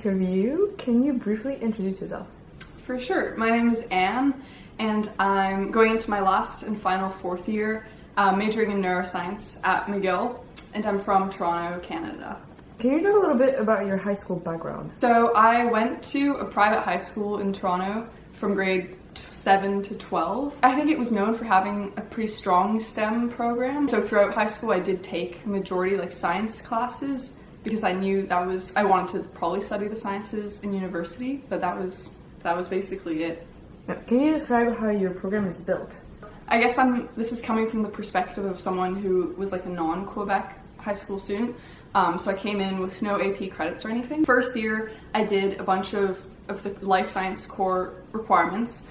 interview. Can you briefly introduce yourself? For sure. My name is Anne, and I'm going into my last and final fourth year, majoring in neuroscience at McGill, and I'm from Toronto, Canada. Can you talk a little bit about your high school background? So I went to a private high school in Toronto from grade 7 to 12. I think it was known for having a pretty strong STEM program. So throughout high school I did take majority science classes because I knew I wanted to probably study the sciences in university, but that was basically it. Can you describe how your program is built? I guess this is coming from the perspective of someone who was a non-Quebec high school student. So I came in with no AP credits or anything. First year, I did a bunch of the life science core requirements,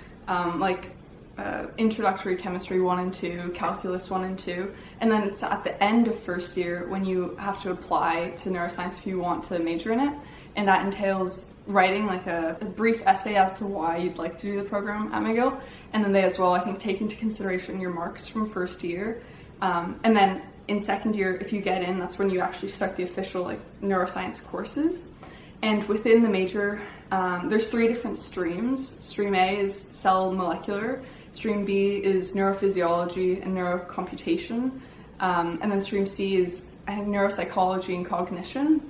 introductory chemistry 1 and 2, calculus 1 and 2, and then it's at the end of first year when you have to apply to neuroscience if you want to major in it, and that entails writing a brief essay as to why you'd like to do the program at McGill, and then they as well, I think, take into consideration your marks from first year, and then in second year, if you get in, that's when you actually start the official neuroscience courses. And within the major, there's 3 different streams. Stream A is cell molecular, Stream B is neurophysiology and neurocomputation, and then Stream C is, I think, neuropsychology and cognition.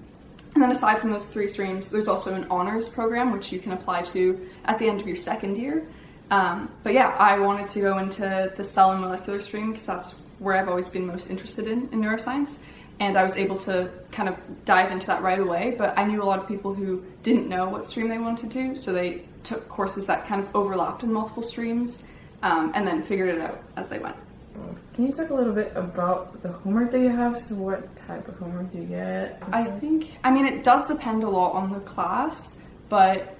And then aside from those 3 streams, there's also an honors program which you can apply to at the end of your second year. But yeah, I wanted to go into the cell and molecular stream because that's where I've always been most interested in neuroscience, and I was able to kind of dive into that right away. But I knew a lot of people who didn't know what stream they wanted to do, so they took courses that kind of overlapped in multiple streams, and then figured it out as they went. Can you talk a little bit about the homework that you have? So what type of homework do you get? It does depend a lot on the class, but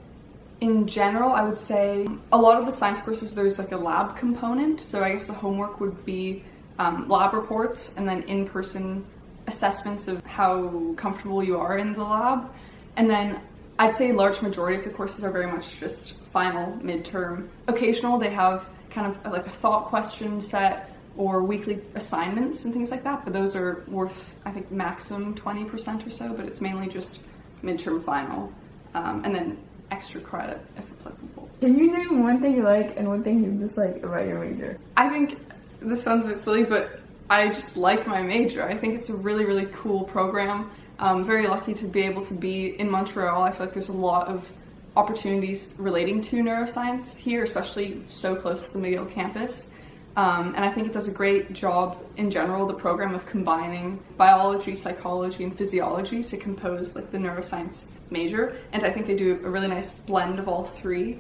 in general, I would say a lot of the science courses, there's a lab component. So I guess the homework would be lab reports and then in-person assessments of how comfortable you are in the lab. And then I'd say a large majority of the courses are very much just final, midterm. Occasional, they have kind of a thought question set or weekly assignments and things like that, but those are worth, I think, maximum 20% or so, but it's mainly just midterm final, and then extra credit if applicable. Can you name one thing you like and one thing you dislike about your major? I think this sounds a bit silly, but I just like my major. I think it's a really, really cool program. I'm very lucky to be able to be in Montreal. I feel like there's a lot of opportunities relating to neuroscience here, especially so close to the McGill campus. And I think it does a great job in general, the program, of combining biology, psychology, and physiology to compose the neuroscience major. And I think they do a really nice blend of all 3.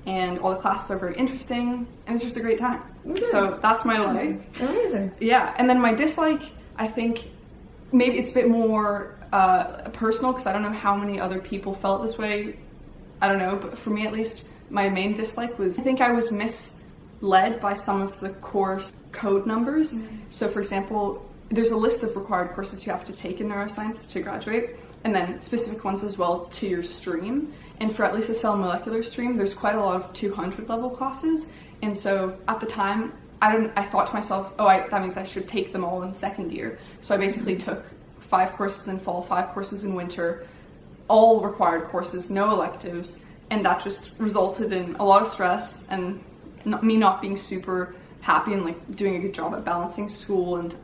And all the classes are very interesting, and it's just a great time. Okay. So that's my like. Amazing. Yeah, and then my dislike, I think maybe it's a bit more personal, because I don't know how many other people felt this way. I don't know, but for me at least, my main dislike was, I think I was misled by some of the course code numbers. Mm-hmm. So for example, there's a list of required courses you have to take in neuroscience to graduate, and then specific ones as well to your stream. And for at least the cell molecular stream, there's quite a lot of 200 level classes. And so at the time, I thought to myself, that means I should take them all in second year. So I basically took 5 courses in fall, 5 courses in winter, all required courses, no electives. And that just resulted in a lot of stress and me not being super happy and doing a good job at balancing school and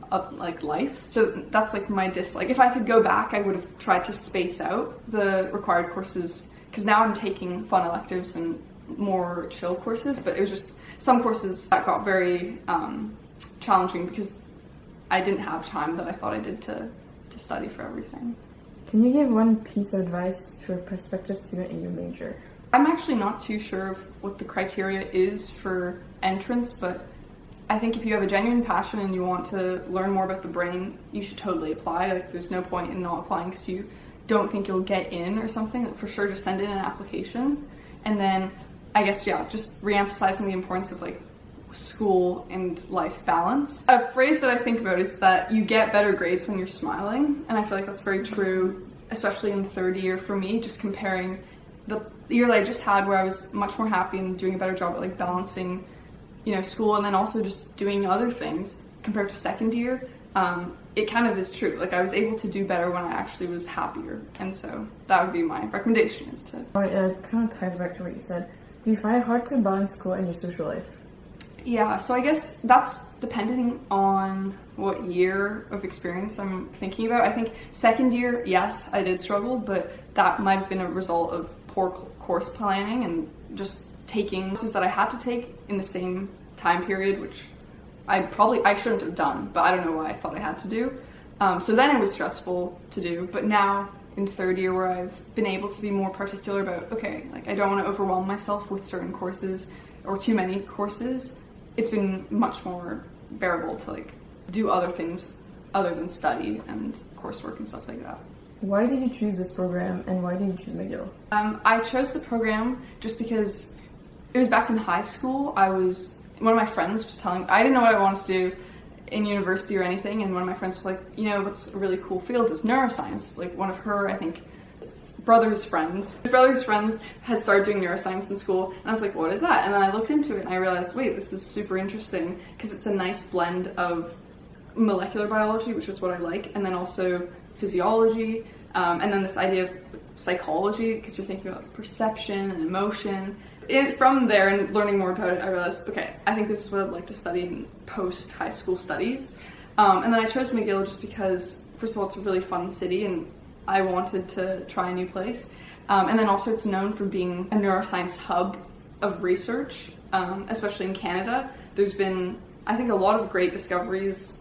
life. So that's my dislike. If I could go back, I would have tried to space out the required courses, because now I'm taking fun electives and more chill courses, but it was just some courses that got very challenging because I didn't have time that I thought I did to study for everything. Can you give one piece of advice to a prospective student in your major? I'm actually not too sure of what the criteria is for entrance, but I think if you have a genuine passion and you want to learn more about the brain, you should totally apply. There's no point in not applying because you don't think you'll get in or something. For sure, just send in an application. And then I guess, just re-emphasizing the importance of school and life balance. A phrase that I think about is that you get better grades when you're smiling, and I feel like that's very true, especially in the third year for me, just comparing the year that I just had where I was much more happy and doing a better job at balancing, school and then also just doing other things compared to second year. it kind of is true. Like I was able to do better when I actually was happier, and so that would be my recommendation is to. It kind of ties back to what you said. Do you find it hard to balance school and your social life? Yeah, so I guess that's depending on what year of experience I'm thinking about. I think second year, yes, I did struggle, but that might have been a result of poor course planning and just taking courses that I had to take in the same time period, which I shouldn't have done, but I don't know why I thought I had to do. So then it was stressful to do, but now in third year where I've been able to be more particular about, okay, like I don't want to overwhelm myself with certain courses or too many courses, it's been much more bearable to like do other things other than study and coursework and stuff like that. Why did you choose this program and why did you choose McGill? I chose the program just because it was back in high school. One of my friends was telling, I didn't know what I wanted to do in university or anything, and one of my friends was like, you know, what's a really cool field is neuroscience. Like one of her, I think, brother's friends had started doing neuroscience in school, and I was like, what is that? And then I looked into it and I realized, wait, this is super interesting because it's a nice blend of molecular biology, which is what I like, and then also physiology, and then this idea of psychology because you're thinking about perception and emotion. From there and learning more about it, I realized, okay, I think this is what I'd like to study in post-high school studies. And then I chose McGill just because, first of all, it's a really fun city and I wanted to try a new place. And then also it's known for being a neuroscience hub of research, especially in Canada. There's been, I think, a lot of great discoveries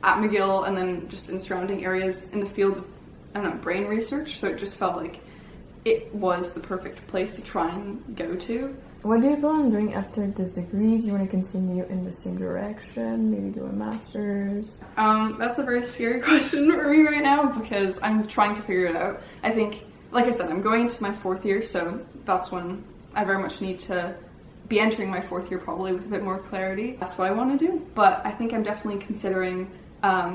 at McGill and then just in surrounding areas in the field of, I don't know, brain research. So it just felt like it was the perfect place to try and go to. What do you plan on doing after this degree? Do you want to continue in the same direction? Maybe do a master's? That's a very scary question for me right now because I'm trying to figure it out. I think, like I said, I'm going into my fourth year, so that's when I very much need to be entering my fourth year probably with a bit more clarity. That's what I want to do, but I think I'm definitely considering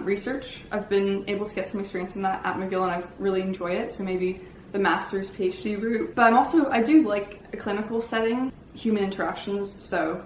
research. I've been able to get some experience in that at McGill and I've really enjoyed it, so maybe the master's PhD route. But I do like a clinical setting, human interactions, so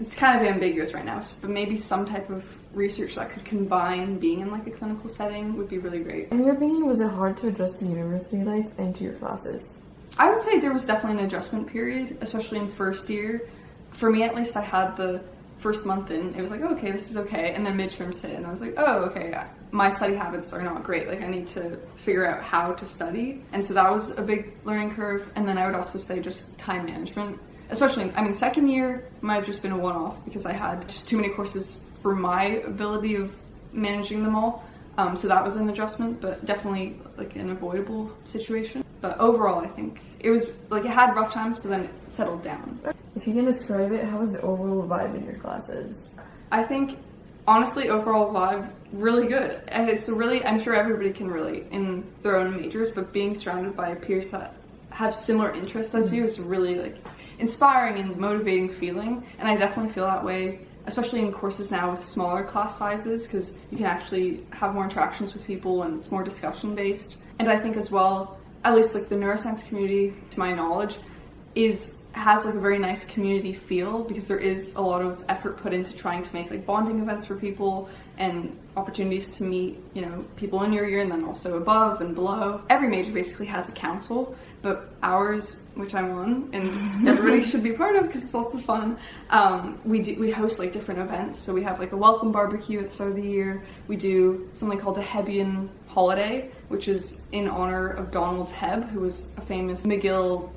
it's kind of ambiguous right now, but maybe some type of research that could combine being in like a clinical setting would be really great. In your opinion, was it hard to adjust to university life and to your classes? I would say there was definitely an adjustment period, especially in first year. For me at least, I had the first month in, it was like, oh, okay, this is okay, and then midterms hit, and I was like, oh, okay, my study habits are not great, like I need to figure out how to study, and so that was a big learning curve. And then I would also say just time management, especially, I mean, second year might have just been a one-off because I had just too many courses for my ability of managing them all, so that was an adjustment, but definitely like an avoidable situation. But overall, I think it was like it had rough times, but then it settled down. If you can describe it, how was the overall vibe in your classes? I think, honestly, overall vibe, really good. And I'm sure everybody can relate in their own majors, but being surrounded by peers that have similar interests as you is really like inspiring and motivating feeling. And I definitely feel that way, especially in courses now with smaller class sizes, because you can actually have more interactions with people and it's more discussion based. And I think as well, at least like the neuroscience community, to my knowledge, has like a very nice community feel because there is a lot of effort put into trying to make like bonding events for people and opportunities to meet, you know, people in your year and then also above and below. Every major basically has a council, but ours, which I'm on, and everybody should be part of because it's lots of fun, we host like different events. So we have like a welcome barbecue at the start of the year. We do something called the Hebbian holiday, which is in honor of Donald Hebb, who was a famous McGill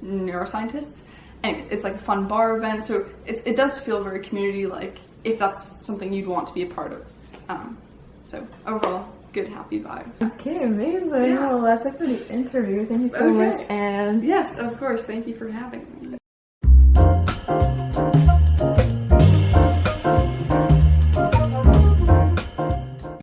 neuroscientist. Anyways, it's like a fun bar event, so it does feel very community-like if that's something you'd want to be a part of. So overall, good, happy vibes. Okay, amazing. Yeah. Well, that's it for the interview. Thank you so much, and yes, of course. Thank you for having me.